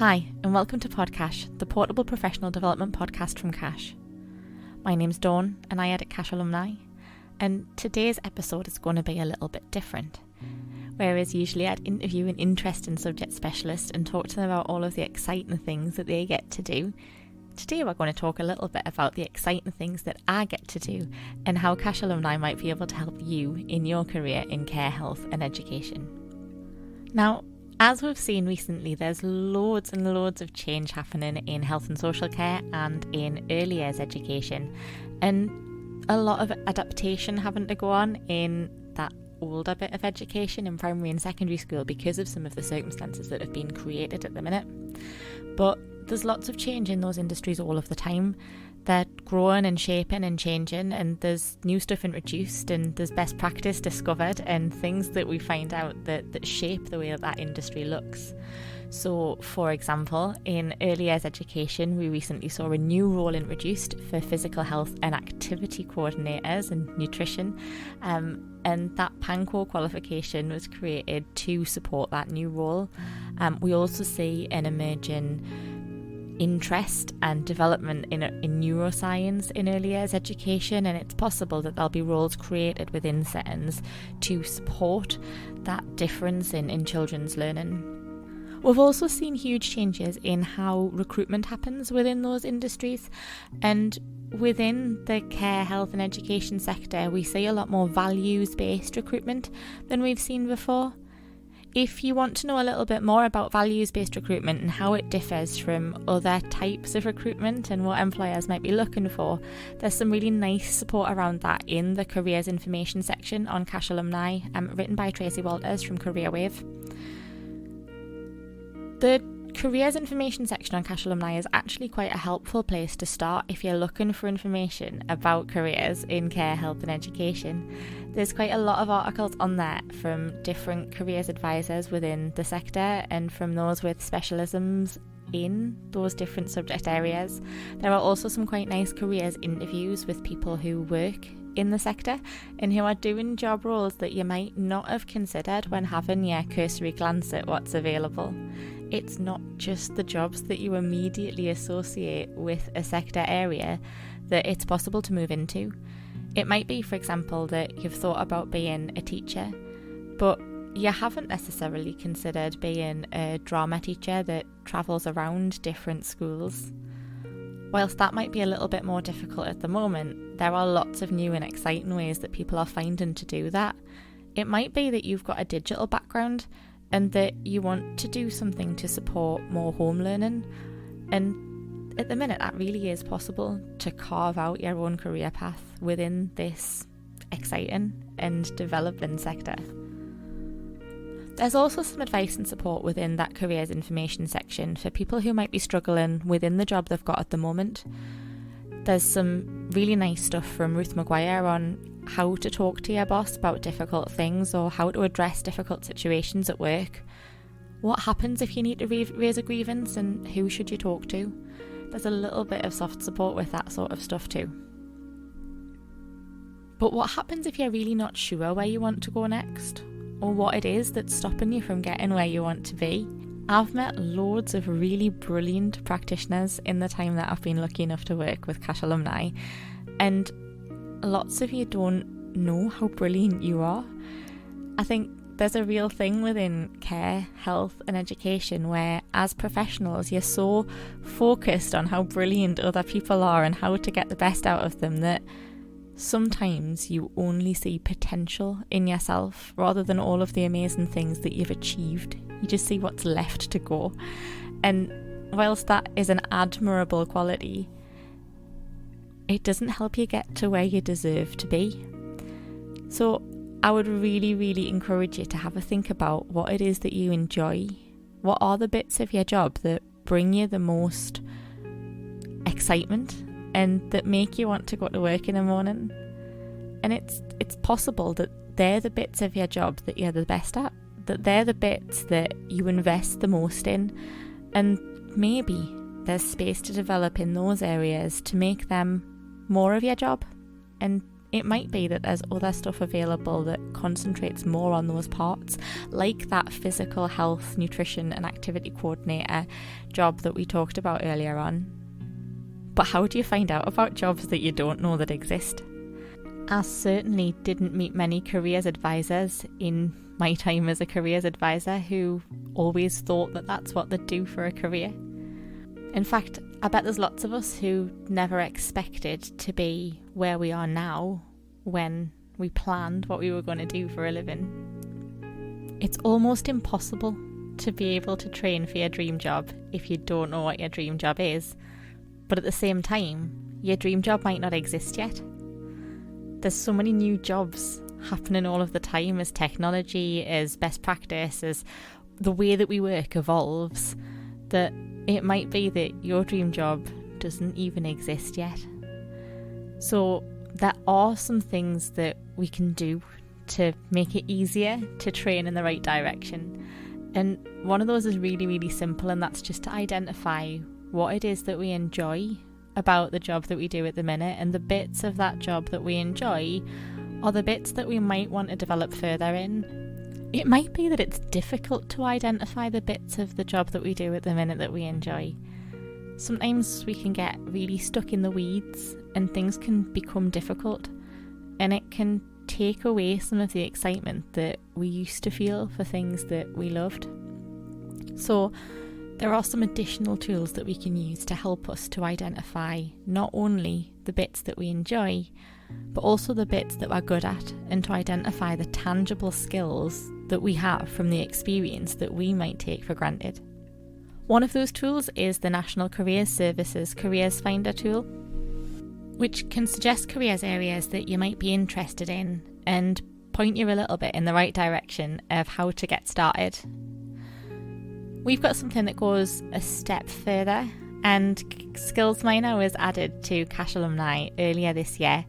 Hi, and welcome to Podcash, the portable professional development podcast from Cash. My name's Dawn, and I edit Cash Alumni, and today's episode is going to be a little bit different. Whereas usually I'd interview an interesting subject specialist and talk to them about all of the exciting things that they get to do, today we're going to talk a little bit about the exciting things that I get to do and how Cash Alumni might be able to help you in your career in care, health and education. Now, as we've seen recently, there's loads and loads of change happening in health and social care and in early years education, and a lot of adaptation having to go on in that older bit of education in primary and secondary school because of some of the circumstances that have been created at the minute. But there's lots of change in those industries all of the time. They're growing and shaping and changing, and there's new stuff introduced, and there's best practice discovered, and things that we find out that shape the way that industry looks. So, for example, in early years education, we recently saw a new role introduced for physical health and activity coordinators and nutrition, and that PANCO qualification was created to support that new role. We also see an emerging interest and development in neuroscience in early years education, and it's possible that there'll be roles created within settings to support that difference in children's learning. We've also seen huge changes in how recruitment happens within those industries, and within the care, health and education sector we see a lot more values-based recruitment than we've seen before. If you want to know a little bit more about values-based recruitment and how it differs from other types of recruitment and what employers might be looking for, there's some really nice support around that in the careers information section on Cash Alumni, written by Tracy Walters from CareerWave. The careers information section on Cash Alumni is actually quite a helpful place to start if you're looking for information about careers in care, health and education. There's quite a lot of articles on there from different careers advisors within the sector and from those with specialisms in those different subject areas. There are also some quite nice careers interviews with people who work in the sector and who are doing job roles that you might not have considered when having your cursory glance at what's available. It's not just the jobs that you immediately associate with a sector area that it's possible to move into. It might be, for example, that you've thought about being a teacher, but you haven't necessarily considered being a drama teacher that travels around different schools. Whilst that might be a little bit more difficult at the moment, there are lots of new and exciting ways that people are finding to do that. It might be that you've got a digital background and that you want to do something to support more home learning, and at the minute that really is possible to carve out your own career path within this exciting and developing sector. There's also some advice and support within that careers information section for people who might be struggling within the job they've got at the moment. There's some really nice stuff from Ruth Maguire on how to talk to your boss about difficult things or how to address difficult situations at work. What happens if you need to raise a grievance and who should you talk to? There's a little bit of soft support with that sort of stuff too. But what happens if you're really not sure where you want to go next, or what it is that's stopping you from getting where you want to be? I've met loads of really brilliant practitioners in the time that I've been lucky enough to work with Cash Alumni, and lots of you don't know how brilliant you are. I think there's a real thing within care, health and education where as professionals you're so focused on how brilliant other people are and how to get the best out of them that sometimes you only see potential in yourself rather than all of the amazing things that you've achieved. You just see what's left to go. And whilst that is an admirable quality, it doesn't help you get to where you deserve to be. So I would really, really encourage you to have a think about what it is that you enjoy. What are the bits of your job that bring you the most excitement and that make you want to go to work in the morning? And it's possible that they're the bits of your job that you're the best at, that they're the bits that you invest the most in, and maybe there's space to develop in those areas to make them more of your job and it might be that there's other stuff available that concentrates more on those parts, like that physical health, nutrition and activity coordinator job that we talked about earlier on. But how do you find out about jobs that you don't know that exist? I certainly didn't meet many careers advisors in my time as a careers advisor who always thought that that's what they'd do for a career. In fact, I bet there's lots of us who never expected to be where we are now when we planned what we were going to do for a living. It's almost impossible to be able to train for your dream job if you don't know what your dream job is. But at the same time, your dream job might not exist yet. There's so many new jobs happening all of the time as technology, as best practice, as the way that we work evolves, that it might be that your dream job doesn't even exist yet. So there are some things that we can do to make it easier to train in the right direction. And one of those is really, really simple, and that's just to identify what it is that we enjoy about the job that we do at the minute, and the bits of that job that we enjoy are the bits that we might want to develop further in. It might be that it's difficult to identify the bits of the job that we do at the minute that we enjoy. Sometimes we can get really stuck in the weeds and things can become difficult, and it can take away some of the excitement that we used to feel for things that we loved. So there are some additional tools that we can use to help us to identify not only the bits that we enjoy, but also the bits that we're good at, and to identify the tangible skills that we have from the experience that we might take for granted. One of those tools is the National Careers Service's Careers Finder tool, which can suggest careers areas that you might be interested in and point you a little bit in the right direction of how to get started. We've got something that goes a step further, and Skills Miner was added to Cash Alumni earlier this year.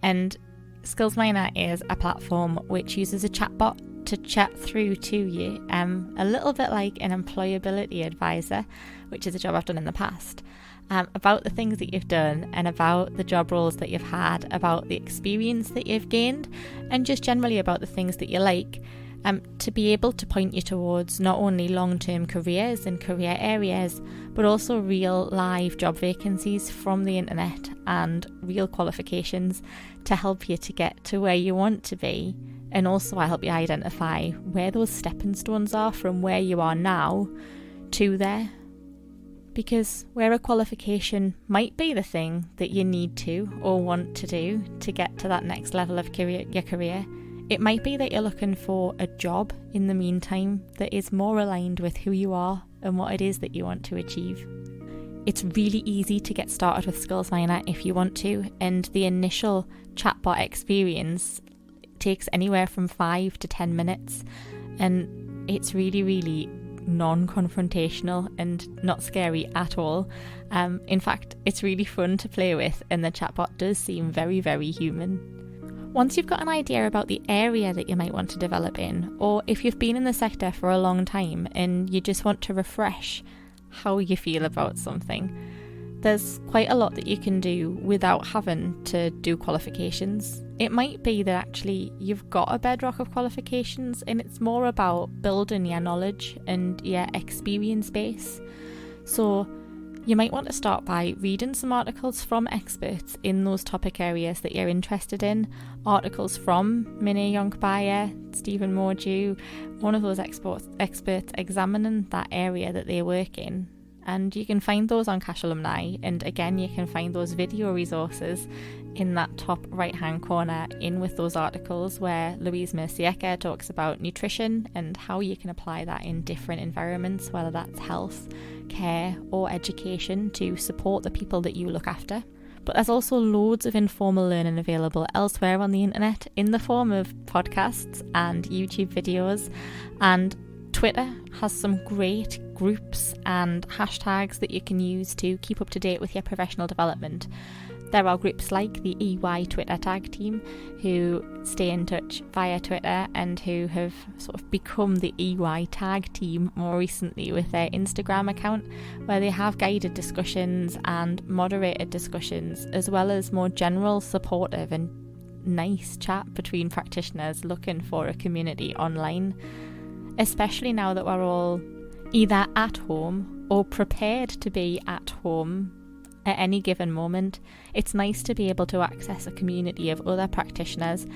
And Skills Miner is a platform which uses a chatbot to chat through to you, a little bit like an employability advisor, which is a job I've done in the past, about the things that you've done and about the job roles that you've had, about the experience that you've gained, and just generally about the things that you like, to be able to point you towards not only long-term careers and career areas, but also real live job vacancies from the internet and real qualifications to help you to get to where you want to be. And also I help you identify where those stepping stones are from where you are now to there. Because where a qualification might be the thing that you need to or want to do to get to that next level of your career, it might be that you're looking for a job in the meantime that is more aligned with who you are and what it is that you want to achieve. It's really easy to get started with Skills Miner if you want to, and the initial chatbot experience takes anywhere from 5 to 10 minutes, and it's really, really non-confrontational and not scary at all. In fact, it's really fun to play with, and the chatbot does seem very, very human. Once you've got an idea about the area that you might want to develop in, or if you've been in the sector for a long time and you just want to refresh how you feel about something, there's quite a lot that you can do without having to do qualifications. It might be that actually you've got a bedrock of qualifications and it's more about building your knowledge and your experience base. So you might want to start by reading some articles from experts in those topic areas that you're interested in. Articles from Minnie Yonkbayer, Stephen Mordew, one of those experts examining that area that they work in. And you can find those on Cash Alumni, and again you can find those video resources in that top right hand corner in with those articles where Louise Mercier talks about nutrition and how you can apply that in different environments, whether that's health, care or education, to support the people that you look after. But there's also loads of informal learning available elsewhere on the internet in the form of podcasts and YouTube videos, and Twitter has some great groups and hashtags that you can use to keep up to date with your professional development. There are groups like the EY Twitter tag team who stay in touch via Twitter and who have sort of become the EY tag team more recently with their Instagram account, where they have guided discussions and moderated discussions, as well as more general supportive and nice chat between practitioners looking for a community online, especially now that we're all either at home or prepared to be at home at any given moment. It's nice to be able to access a community of other practitioners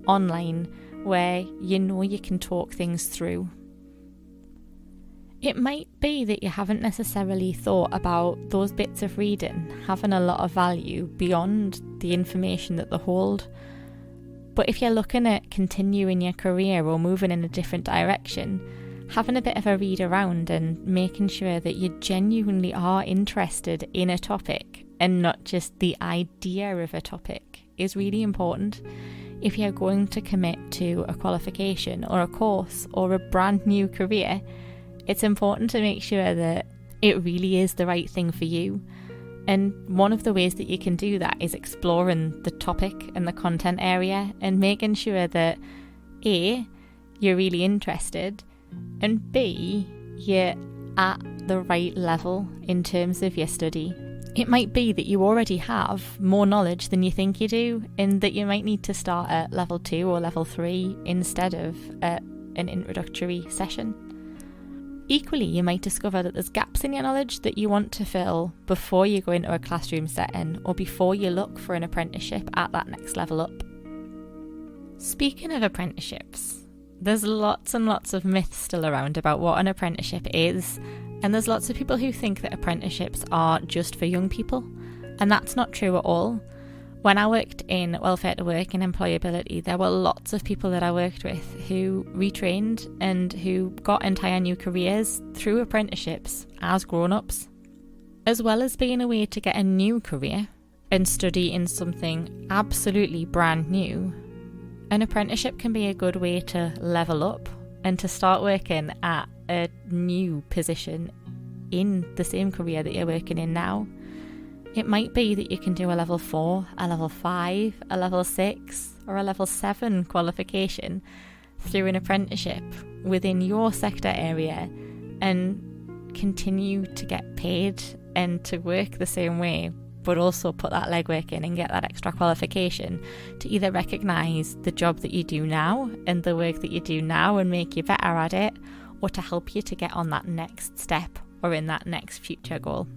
online where you know you can talk things through. It might be that you haven't necessarily thought about those bits of reading having a lot of value beyond the information that they hold. But if you're looking at continuing your career or moving in a different direction, having a bit of a read around and making sure that you genuinely are interested in a topic and not just the idea of a topic is really important. If you're going to commit to a qualification or a course or a brand new career, it's important to make sure that it really is the right thing for you. And one of the ways that you can do that is exploring the topic and the content area and making sure that A, you're really interested, and B, you're at the right level in terms of your study. It might be that you already have more knowledge than you think you do, and that you might need to start at level 2 or level 3 instead of at an introductory session. Equally, you might discover that there's gaps in your knowledge that you want to fill before you go into a classroom setting or before you look for an apprenticeship at that next level up. Speaking of apprenticeships, there's lots and lots of myths still around about what an apprenticeship is, and there's lots of people who think that apprenticeships are just for young people, and that's not true at all. When I worked in welfare to work and employability, there were lots of people that I worked with who retrained and who got entire new careers through apprenticeships as grown-ups. As well as being a way to get a new career and study in something absolutely brand new, an apprenticeship can be a good way to level up and to start working at a new position in the same career that you're working in now. It might be that you can do a level 4, a level 5, a level 6 or a level 7 qualification through an apprenticeship within your sector area and continue to get paid and to work the same way, but also put that legwork in and get that extra qualification to either recognise the job that you do now and the work that you do now and make you better at it, or to help you to get on that next step or in that next future goal.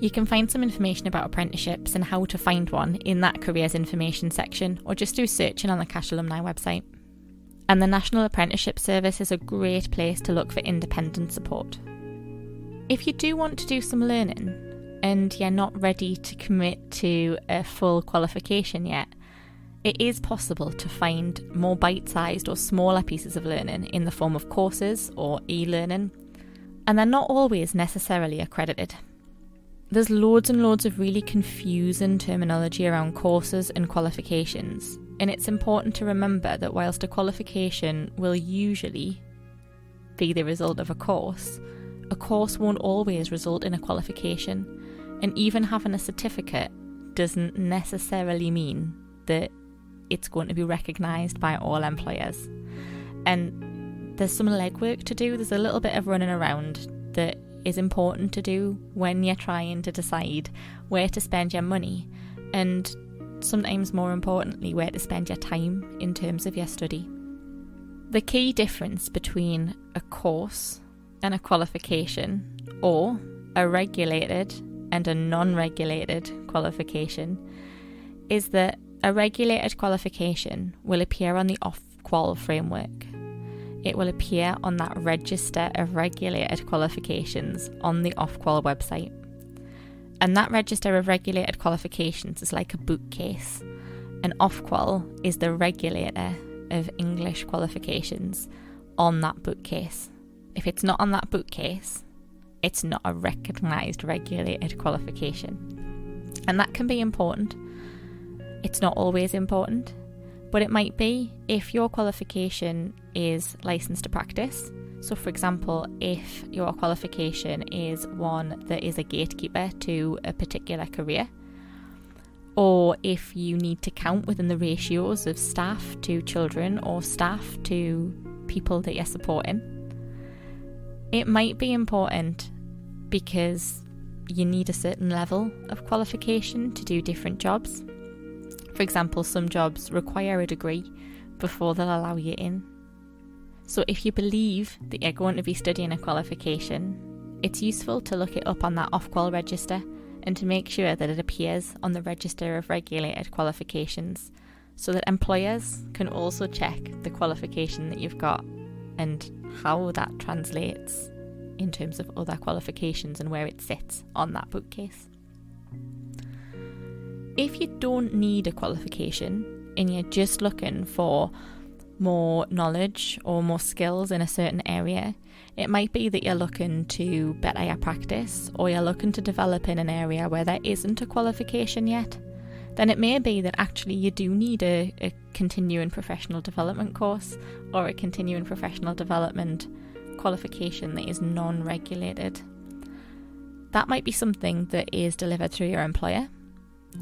You can find some information about apprenticeships and how to find one in that careers information section, or just do searching on the Cash Alumni website. And the National Apprenticeship Service is a great place to look for independent support. If you do want to do some learning and you're not ready to commit to a full qualification yet, it is possible to find more bite-sized or smaller pieces of learning in the form of courses or e-learning, and they're not always necessarily accredited. There's loads and loads of really confusing terminology around courses and qualifications, and it's important to remember that whilst a qualification will usually be the result of a course won't always result in a qualification, and even having a certificate doesn't necessarily mean that it's going to be recognised by all employers. And there's some legwork to do, there's a little bit of running around that is important to do when you're trying to decide where to spend your money, and sometimes more importantly where to spend your time in terms of your study. The key difference between a course and a qualification, or a regulated and a non-regulated qualification, is that a regulated qualification will appear on the Ofqual framework. It will appear on that register of regulated qualifications on the Ofqual website. And that register of regulated qualifications is like a bookcase, and Ofqual is the regulator of English qualifications on that bookcase. If it's not on that bookcase, it's not a recognised regulated qualification. And that can be important. It's not always important, but it might be if your qualification is licensed to practice. So for example, if your qualification is one that is a gatekeeper to a particular career, or if you need to count within the ratios of staff to children or staff to people that you're supporting, it might be important because you need a certain level of qualification to do different jobs. For example, some jobs require a degree before they'll allow you in. So if you believe that you're going to be studying a qualification, it's useful to look it up on that Ofqual register and to make sure that it appears on the Register of Regulated Qualifications, so that employers can also check the qualification that you've got and how that translates in terms of other qualifications and where it sits on that bookcase. If you don't need a qualification and you're just looking for more knowledge or more skills in a certain area, it might be that you're looking to better your practice, or you're looking to develop in an area where there isn't a qualification yet. Then it may be that actually you do need a continuing professional development course or a continuing professional development qualification that is non-regulated. That might be something that is delivered through your employer,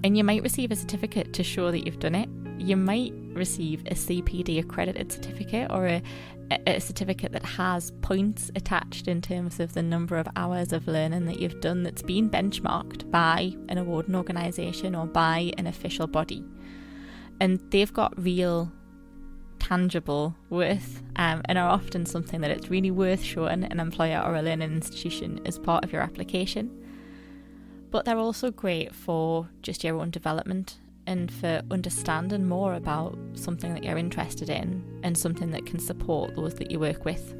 and you might receive a certificate to show that you've done it. You might receive a CPD accredited certificate, or a certificate that has points attached in terms of the number of hours of learning that you've done that's been benchmarked by an awarding organisation or by an official body. And they've got real tangible worth and are often something that it's really worth showing an employer or a learning institution as part of your application. But they're also great for just your own development and for understanding more about something that you're interested in and something that can support those that you work with.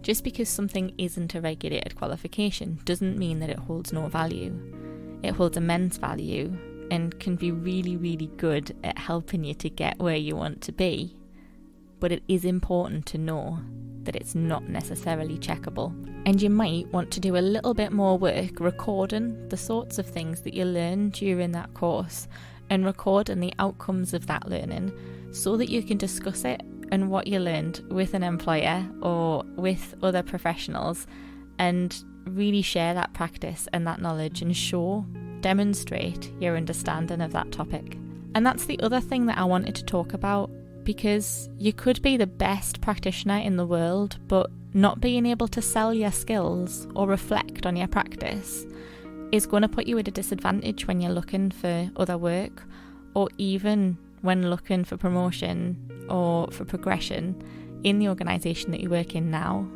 Just because something isn't a regulated qualification doesn't mean that it holds no value. It holds immense value and can be really, really good at helping you to get where you want to be. But it is important to know that it's not necessarily checkable. And you might want to do a little bit more work recording the sorts of things that you learn during that course and recording the outcomes of that learning so that you can discuss it and what you learned with an employer or with other professionals and really share that practice and that knowledge and demonstrate your understanding of that topic. And that's the other thing that I wanted to talk about, because you could be the best practitioner in the world, but not being able to sell your skills or reflect on your practice is going to put you at a disadvantage when you're looking for other work, or even when looking for promotion or for progression in the organisation that you work in now.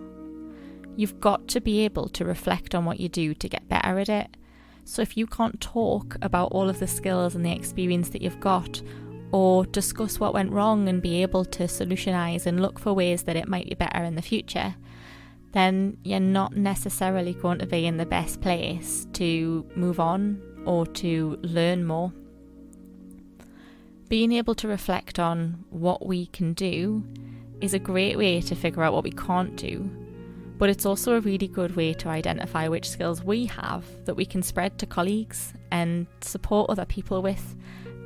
You've got to be able to reflect on what you do to get better at it. So if you can't talk about all of the skills and the experience that you've got, or discuss what went wrong and be able to solutionise and look for ways that it might be better in the future, then you're not necessarily going to be in the best place to move on or to learn more. Being able to reflect on what we can do is a great way to figure out what we can't do, but it's also a really good way to identify which skills we have that we can spread to colleagues and support other people with.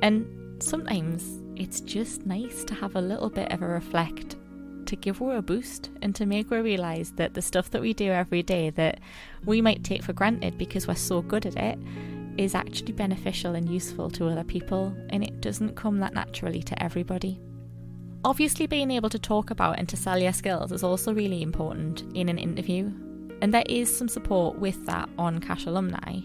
And sometimes it's just nice to have a little bit of a reflect, to give her a boost and to make her realise that the stuff that we do every day that we might take for granted because we're so good at it is actually beneficial and useful to other people, and it doesn't come that naturally to everybody. Obviously, being able to talk about and to sell your skills is also really important in an interview, and there is some support with that on Cash Alumni.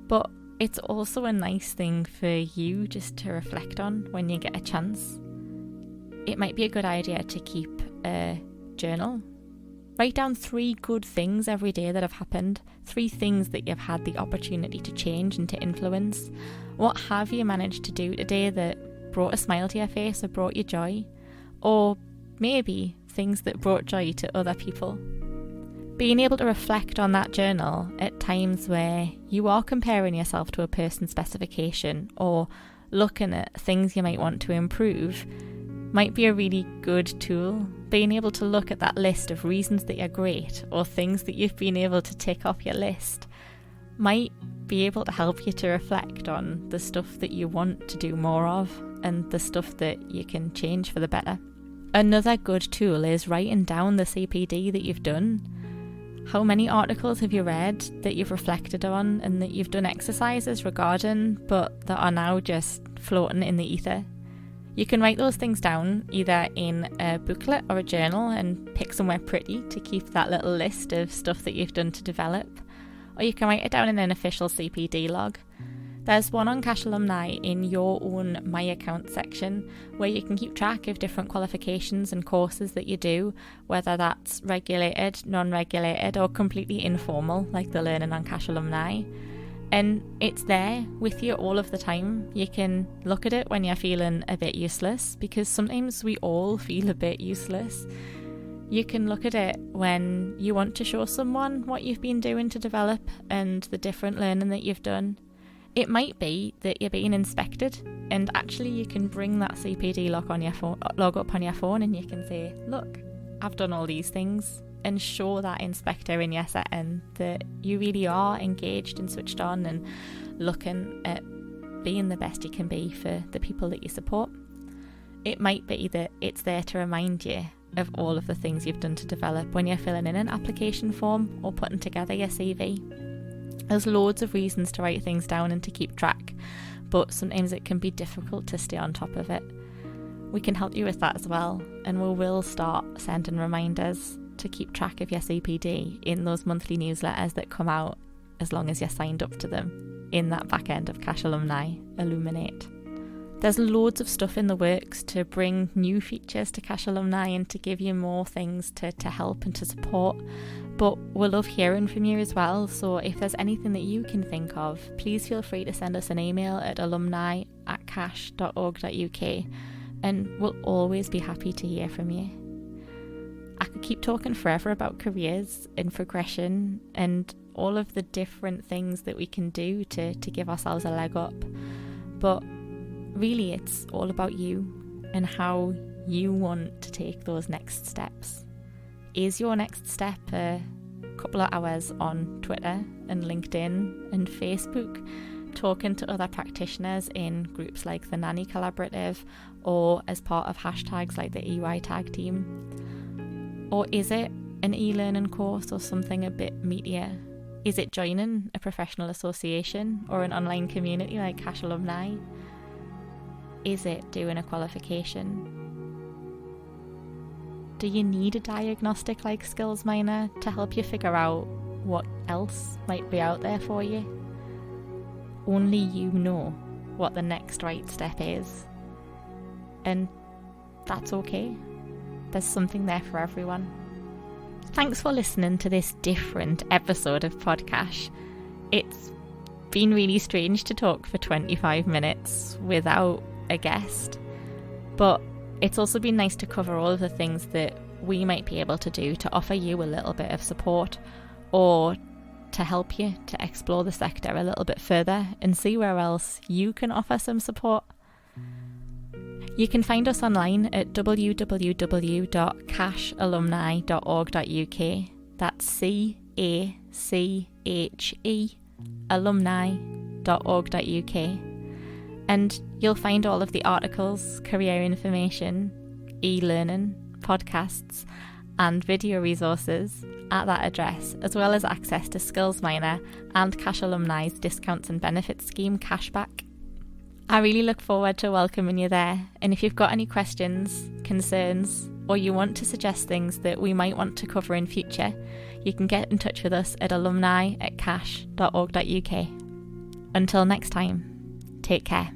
But it's also a nice thing for you just to reflect on when you get a chance. It might be a good idea to keep a journal. Write down 3 good things every day that have happened, 3 things that you've had the opportunity to change and to influence. What have you managed to do today that brought a smile to your face or brought you joy? Or maybe things that brought joy to other people. Being able to reflect on that journal at times where you are comparing yourself to a person's specification or looking at things you might want to improve might be a really good tool. Being able to look at that list of reasons that you're great or things that you've been able to tick off your list might be able to help you to reflect on the stuff that you want to do more of and the stuff that you can change for the better. Another good tool is writing down the CPD that you've done. How many articles have you read that you've reflected on and that you've done exercises regarding but that are now just floating in the ether? You can write those things down either in a booklet or a journal and pick somewhere pretty to keep that little list of stuff that you've done to develop, or you can write it down in an official CPD log. There's one on Cash Alumni in your own My Account section where you can keep track of different qualifications and courses that you do, whether that's regulated, non-regulated or completely informal like the learning on Cash Alumni. And it's there with you all of the time. You can look at it when you're feeling a bit useless, because sometimes we all feel a bit useless. You can look at it when you want to show someone what you've been doing to develop and the different learning that you've done. It might be that you're being inspected, and actually you can bring that CPD log up on your phone and you can say, look, I've done all these things, and show that inspector in your setting that you really are engaged and switched on and looking at being the best you can be for the people that you support. It might be that it's there to remind you of all of the things you've done to develop when you're filling in an application form or putting together your CV. There's loads of reasons to write things down and to keep track, but sometimes it can be difficult to stay on top of it. We can help you with that as well, and we will start sending reminders to keep track of your CPD in those monthly newsletters that come out as long as you're signed up to them in that back end of Cash Alumni Illuminate. There's loads of stuff in the works to bring new features to Cash Alumni and to give you more things to help and to support, but we love hearing from you as well. So if there's anything that you can think of, please feel free to send us an email at alumni@cash.org.uk, and we'll always be happy to hear from you. I could keep talking forever about careers and progression and all of the different things that we can do to give ourselves a leg up, but really it's all about you and how you want to take those next steps. Is your next step a couple of hours on Twitter and LinkedIn and Facebook, talking to other practitioners in groups like the Nanny Collaborative or as part of hashtags like the EY Tag Team? Or is it an e-learning course or something a bit meatier? Is it joining a professional association or an online community like Cash Alumni? Is it doing a qualification? Do you need a diagnostic like Skills Miner to help you figure out what else might be out there for you? Only you know what the next right step is. And that's okay. There's something there for everyone. Thanks for listening to this different episode of Podcash. It's been really strange to talk for 25 minutes without a guest, but it's also been nice to cover all of the things that we might be able to do to offer you a little bit of support or to help you to explore the sector a little bit further and see where else you can offer some support. You can find us online at www.cashalumni.org.uk. That's CACHE alumni.org.uk. And you'll find all of the articles, career information, e-learning, podcasts and video resources at that address, as well as access to Skills Miner and Cash Alumni's discounts and benefits scheme Cashback. I really look forward to welcoming you there, and if you've got any questions, concerns, or you want to suggest things that we might want to cover in future, you can get in touch with us at alumni@cash.org.uk. Until next time, take care.